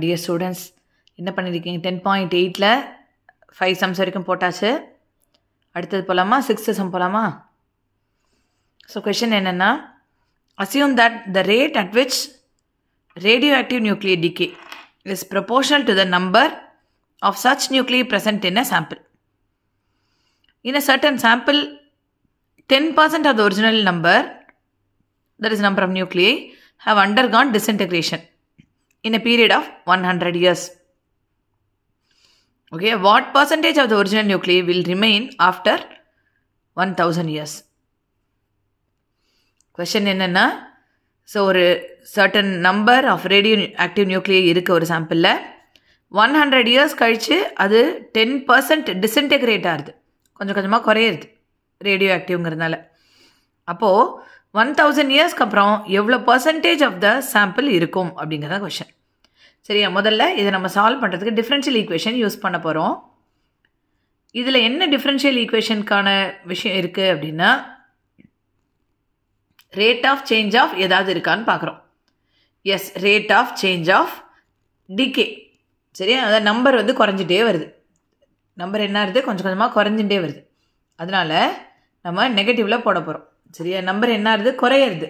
Dear students, என்ன பண்ணியிருக்கீங்க? 10.8ல 5 sums வரைக்கும் போட்டாச்சு. அடுத்தது போலாமா? 6th sum போலாமா? So question என்னன்னா, assume that the rate at which radioactive nuclei decay is proportional to the number of such nuclei present in a sample. In a certain sample, 10% of the original number, that is number of nuclei, have undergone disintegration in a period of 100 years. Okay, what percentage of the original nuclei will remain after 1000 years? Question என்னன்னா, so ஒரு certain number of radioactive nuclei இருக்கு ஒரு சாம்பிளில் 100 years கழிச்சு அது 10% disintegrate ஆகுது, கொஞ்சம் கொஞ்சமாக குறையிறது ரேடியோ ஆக்டிவ்ங்கிறதுனால. அப்போது 1000 இயர்ஸ்க்கு அப்புறம் எவ்வளோ பர்சன்டேஜ் ஆஃப் த சாம்பிள் இருக்கும் அப்படிங்கிறத கொஷன். சரியா, முதல்ல இதை நம்ம சால்வ் பண்ணுறதுக்கு டிஃப்ரென்ஷியல் ஈக்குவேஷன் யூஸ் பண்ண போகிறோம். இதில் என்ன டிஃப்ரென்ஷியல் ஈக்குவேஷனுக்கான விஷயம் இருக்குது அப்படின்னா, ரேட் ஆஃப் சேஞ்ச் ஆஃப் ஏதாவது இருக்கான்னு பார்க்குறோம். Yes, rate of change of DK. சரியா, அதாவது நம்பர் வந்து குறைஞ்சிட்டே வருது. நம்பர் என்ன ஆகுது, கொஞ்சம் கொஞ்சமாக குறைஞ்சிட்டே வருது. அதனால் நம்ம நெகட்டிவில் போட போகிறோம். சரியா, நம்பர் என்ன ஆகுது, குறையிறது.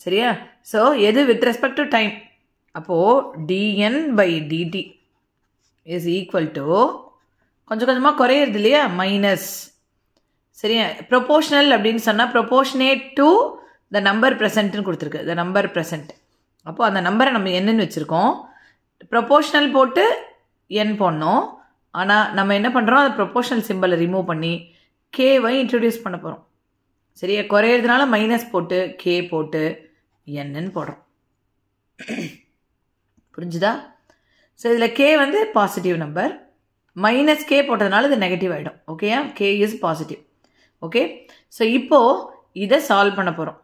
சரியா, ஸோ எது வித் ரெஸ்பெக்ட் டு டைம். அப்போது dn by dt is equal to கொஞ்சம் கொஞ்சமாக குறையிறது இல்லையா, மைனஸ். சரியா, ப்ரொபோஷ்னல் அப்படின்னு சொன்னால் ப்ரொபோஷனேட் டு த நம்பர் ப்ரெசன்ட்னு கொடுத்துருக்கு, த நம்பர் ப்ரெசன்ட். அப்போது அந்த நம்பரை நம்ம என்னன்னு வச்சுருக்கோம், ப்ரொபோஷ்னல் போட்டு n போடணும். ஆனால் நம்ம என்ன பண்ணுறோம், அந்த ப்ரொபோஷ்னல் சிம்பிளை ரிமூவ் பண்ணி கேவை இன்ட்ரடியூஸ் பண்ண போகிறோம். சரியா, குறையிறதுனால மைனஸ் போட்டு கே போட்டு என்னன்னு போடுறோம். புரிஞ்சுதா? ஸோ இதில் கே வந்து பாசிட்டிவ் நம்பர், மைனஸ் கே போட்டதுனால இது நெகட்டிவ் ஆகிடும். ஓகேயா, K is positive. Okay, so இப்போது இதை சால்வ் பண்ண போகிறோம்.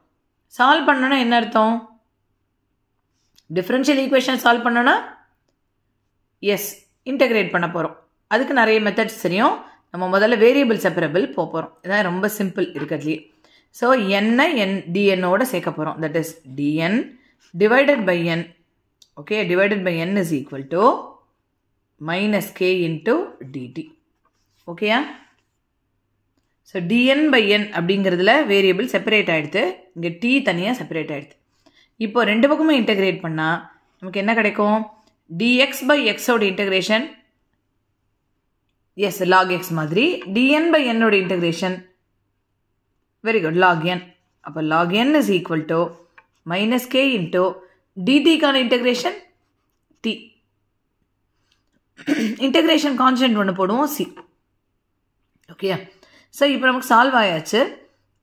சால்வ் பண்ணோன்னா என்ன அர்த்தம், டிஃப்ரென்ஷியல் ஈக்குவேஷன் சால்வ் பண்ணோன்னா எஸ் இன்டகிரேட் பண்ண போகிறோம். அதுக்கு நிறைய மெத்தட்ஸ் தெரியும். நம்ம முதல்ல வேரியபிள் செப்பரபிள் போகிறோம். இதான் ரொம்ப சிம்பிள் இருக்கிறதுலையே. ஸோ என்னை டிஎன்னோட சேர்க்க போகிறோம். That is DN divided by N. Okay, divided by N is equal to minus K into DT. ஓகேயா, ஸோ டிஎன் பை என் அப்படிங்கிறதுல வேரியபிள் செப்பரேட் ஆகிடுது, இங்கே டி தனியாக செப்பரேட் ஆகிடுது. இப்போ ரெண்டு பக்கமும் இன்டகிரேட் பண்ணால் நமக்கு என்ன கிடைக்கும், dx by x integration is log x மாதிரி, dn by n ஓட integration very good log n. அப்போ log n is equal to minus K into டிடிக்கான இன்டகிரேஷன் டி. இன்டகிரேஷன் கான்ஸ்டன்ட் ஒன்று போடுவோம், சி. ஓகே, ஸோ இப்போ நமக்கு சால்வ் ஆயாச்சு.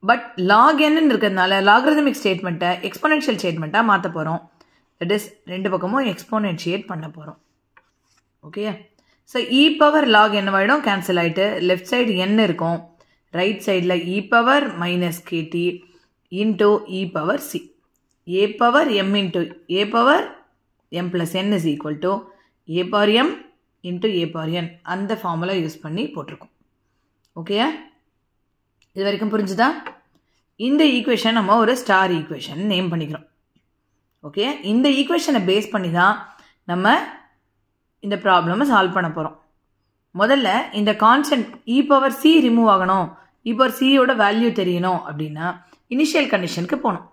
But log n இருக்கிறதுனால லாகரிதமிக் ஸ்டேட்மெண்ட்டை எக்ஸ்போனென்ஷியல் ஸ்டேட்மெண்ட்டாக மாற்ற போகிறோம். தட் இஸ் ரெண்டு பக்கமும் எக்ஸ்போனென்ஷியேட் பண்ண போகிறோம். Okay, so e power log என்ன ஆகிடும், கேன்சல் ஆகிட்டு லெஃப்ட் சைடு n இருக்கும், ரைட் சைடில் e power minus kt into e power C. A power m into a power m plus n is equal to a power m into a power n. அந்த formula use பண்ணி போட்டிருக்கோம். ஓகேயா, இது வரைக்கும் புரிஞ்சுதா? இந்த ஈக்குவேஷன் நம்ம ஒரு ஸ்டார் ஈக்குவேஷன் நேம் பண்ணிக்கிறோம். ஓகே, இந்த ஈக்குவேஷனை பேஸ் பண்ணி தான் நம்ம இந்த ப்ராப்ளமை சால்வ் பண்ண போகிறோம். முதல்ல இந்த கான்ஸ்டன்ட் இ பவர் சி ரிமூவ் ஆகணும், இ பவர் சியோட வேல்யூ தெரியணும் அப்படின்னா இனிஷியல் கண்டிஷனுக்கு போகணும்.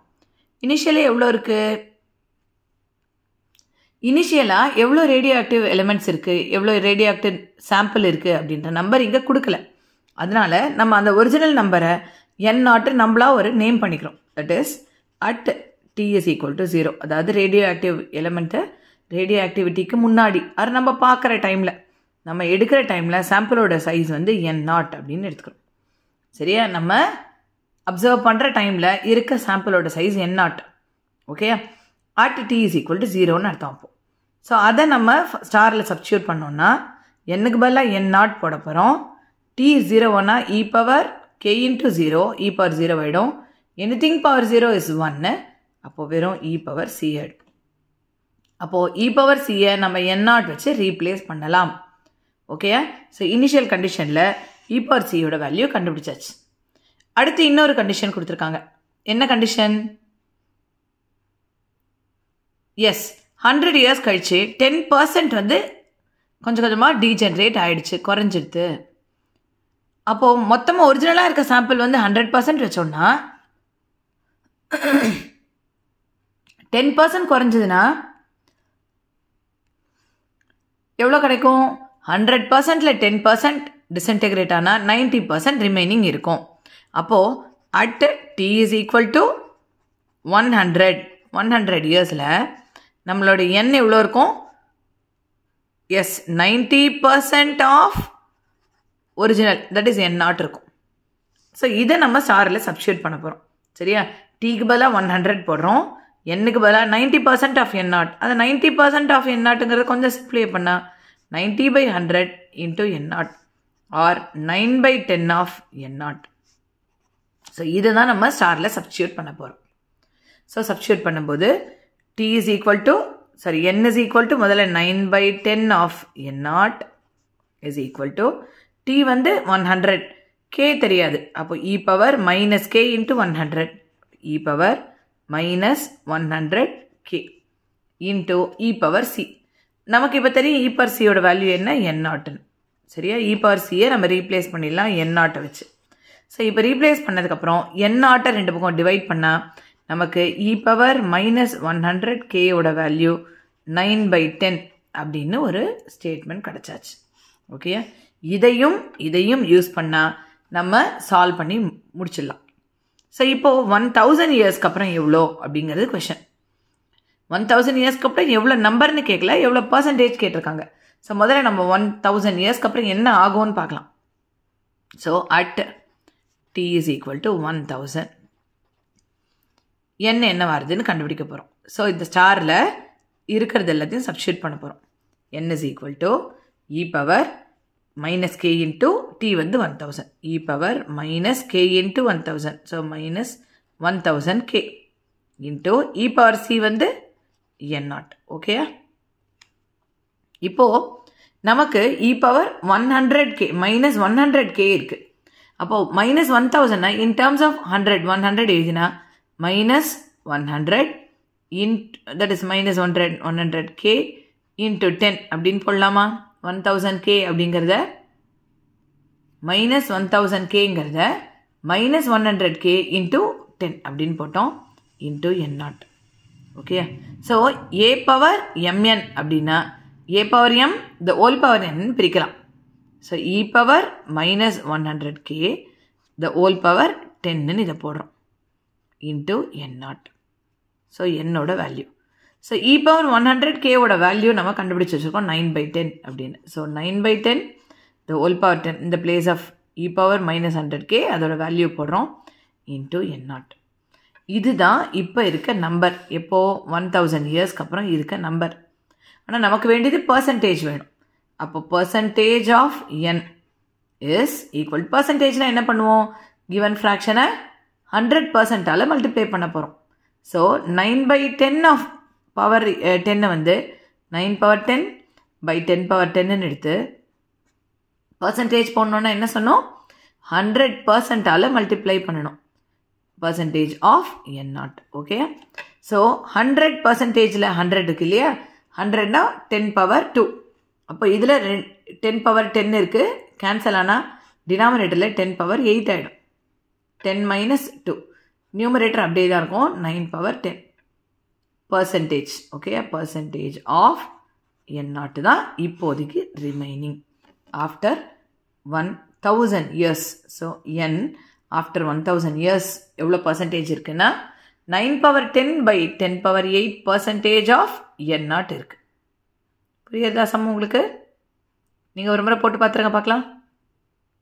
இனிஷியலாக எவ்வளோ இருக்குது, இனிஷியலாக எவ்வளோ ரேடியோ ஆக்டிவ் எலிமெண்ட்ஸ் இருக்குது, எவ்வளோ ரேடியோ ஆக்டிவ் சாம்பிள் இருக்குது அப்படின்ற நம்பர் இங்கே கொடுக்கல. அதனால நம்ம அந்த ஒரிஜினல் நம்பரை n0 நம்மளா ஒரு நேம் பண்ணிக்கிறோம். That is at t is equal to 0. அதாவது ரேடியோ ஆக்டிவ் எலிமெண்ட்டு ரேடியோ ஆக்டிவிட்டிக்கு முன்னாடி அது நம்ம பார்க்குற டைமில், நம்ம எடுக்கிற டைமில் சாம்பிளோட சைஸ் வந்து n0 அப்படின்னு எடுத்துக்கிறோம். சரியா, நம்ம அப்சர்வ் பண்ணுற டைமில் இருக்க சாம்பிளோட size n0. Okay, at t is equal to 0ன்னு அர்த்தம். அப்போது ஸோ அதை நம்ம ஸ்டாரில் சப்ஸ்டியூட் பண்ணோன்னா என்னுக்கு பதிலாக n0 போட போகிறோம். t 0 e power k into 0, e power 0 ஆகிடும். Anything power 0 is 1. அப்போது வெறும் இ பவர் சி ஆகிடும். அப்போது இ பவர் சியை நம்ம n0 வச்சு ரீப்ளேஸ் பண்ணலாம். ஓகேயா, ஸோ இனிஷியல் கண்டிஷனில் இ பவர் சியோட வேல்யூ கண்டுபிடிச்சாச்சு. அடுத்து இன்னொரு கண்டிஷன் கொடுத்துருக்காங்க. என்ன கண்டிஷன், எஸ் 100 இயர்ஸ் கழிச்சு 10% வந்து கொஞ்சம் கொஞ்சமாக டீஜென்ரேட் ஆகிடுச்சு, குறைஞ்சிடுது. அப்போது மொத்தமாக ஒரிஜினலாக இருக்க சாம்பிள் வந்து 100% வச்சோன்னா 10% குறைஞ்சதுன்னா எவ்வளோ கிடைக்கும்? 100%ல் 10% டிஸ்இன்டெகிரேட் ஆனால் 90% ரிமைனிங் இருக்கும். அப்போது at t is equal to 100 இயர்ஸில் நம்மளோட n எவ்வளோ இருக்கும்? Yes, 90% of original, that is n0 இருக்கும். ஸோ இதை நம்ம ஸ்டாரில் சப்ஸ்டியூட் பண்ண போகிறோம். சரியா? டீக்கு பதிலாக 100 போடுறோம், என்னுக்கு பதிலாக 90% ஆஃப் n0. அது 90% ஆஃப் n0ங்கிறத கொஞ்சம் சிம்ப்ளிஃபை பண்ணால் 90/100 into n0 R 9/10 of n0. So இதை தான் நம்ம ஸ்டாரில் சப்ஸ்டியூட் பண்ண போகிறோம். ஸோ சப்ஸ்டியூட் பண்ணும்போது t is equal to n is equal to முதல்ல 9/10 of n0 is equal to t வந்து 100, k தெரியாது, அப்போ e power minus k into 100, e power minus 100k into e power c. நமக்கு இப்போ தெரியும் e power c ஓட value என்ன? n0. சரியா? e power c நம்ம ரீப்ளேஸ் பண்ணிடலாம் n0 வச்சு. ஸோ இப்போ ரீப்ளேஸ் பண்ணதுக்கப்புறம் n0 ரெண்டு பக்கம் டிவைட் பண்ணால் நமக்கு e power minus 100k ஓட வேல்யூ 9/10 அப்படின்னு ஒரு ஸ்டேட்மெண்ட் கிடச்சாச்சு. ஓகே, இதையும் யூஸ் பண்ணால் நம்ம சால்வ் பண்ணி முடிச்சிடலாம். ஸோ இப்போது 1000 இயர்ஸ்க்கு அப்புறம் எவ்வளோ அப்படிங்கிறது கொஷன். 1000 இயர்ஸ்க்கு அப்புறம் எவ்வளோ நம்பர்னு கேட்கல, எவ்வளோ பர்சன்டேஜ் கேட்டிருக்காங்க. ஸோ முதல்ல நம்ம 1000 இயர்ஸ்க்கு அப்புறம் என்ன ஆகும்னு பார்க்கலாம். So at t is equal to 1000 என்ன வருதுன்னு கண்டுபிடிக்க போகிறோம். ஸோ இந்த ஸ்டாரில் இருக்கிறது எல்லாத்தையும் சப்ஸ்டியூட் பண்ண போகிறோம். n is equal to e power minus k into t வந்து 1000, e power minus k into 1000, so minus 1000k into e power c வந்து n0. ஓகேயா? இப்போது நமக்கு e power 100k minus 100k இருக்குது. அப்போது minus 1000 in terms of 100 எழுதினா minus 100 that is minus 100k into 10 அப்படின்னு போடலாமா? 1000k அப்படிங்கிறத minus 1000kங்கிறத minus 100k into 10 அப்படின்னு போட்டோம், into n0. Okay, so a power mn அப்படின்னா a power m the whole power n பிரிக்கலாம். So e power minus 100k the whole power 10ன்னு இதை போடுறோம், into n0. So என்னோட value. So e power 100k ஓட value நம்ம கண்டுபிடிச்சி வச்சுருக்கோம் 9/10 அப்படின்னு. ஸோ 9/10 the whole power 10 இந்த place of e power minus 100k அதோட வேல்யூ போடுறோம், into n0. இதுதான் இப்போ இருக்க நம்பர். எப்போது? 1000 இயர்ஸ்க்கு அப்புறம் இருக்க நம்பர். ஆனால் நமக்கு வேண்டியது பர்சன்டேஜ் வேணும். அப்போ percentage of n is equal. பர்சன்டேஜ்னால் என்ன பண்ணுவோம்? கிவன் ஃப்ராக்ஷனை 100%ஆல் மல்டிப்ளை பண்ண போகிறோம். ஸோ 9/10 ஆஃப் பவர் 10 வந்து 9/10/10 எடுத்து பர்சன்டேஜ் போடணுன்னா என்ன சொன்னோம்? 100%ஆல் மல்டிப்ளை பண்ணணும். Percentage of n0. Okay, so 100%ல் 100 இருக்கு இல்லையா? 100னா 10^2. அப்போ இதில் 10^10 இருக்குது, கேன்சல் ஆனால் டினாமினேட்டரில் 10^8 ஆகிடும். 10 - 2 நியூமரேட்டர் அப்படியே தான் இருக்கும், 9/10 percentage. Okay, percentage of n0 தான் இப்போதைக்கு remaining after 1000 years. So n after 1000 years எவ்வளோ பர்சன்டேஜ் இருக்குன்னா 9/10/10^8 பர்சன்டேஜ் ஆஃப் n0 இருக்குது. புரியுதா சம் உங்களுக்கு? நீங்கள் ஒரு முறை போட்டு பார்த்துருங்க பார்க்கலாம்.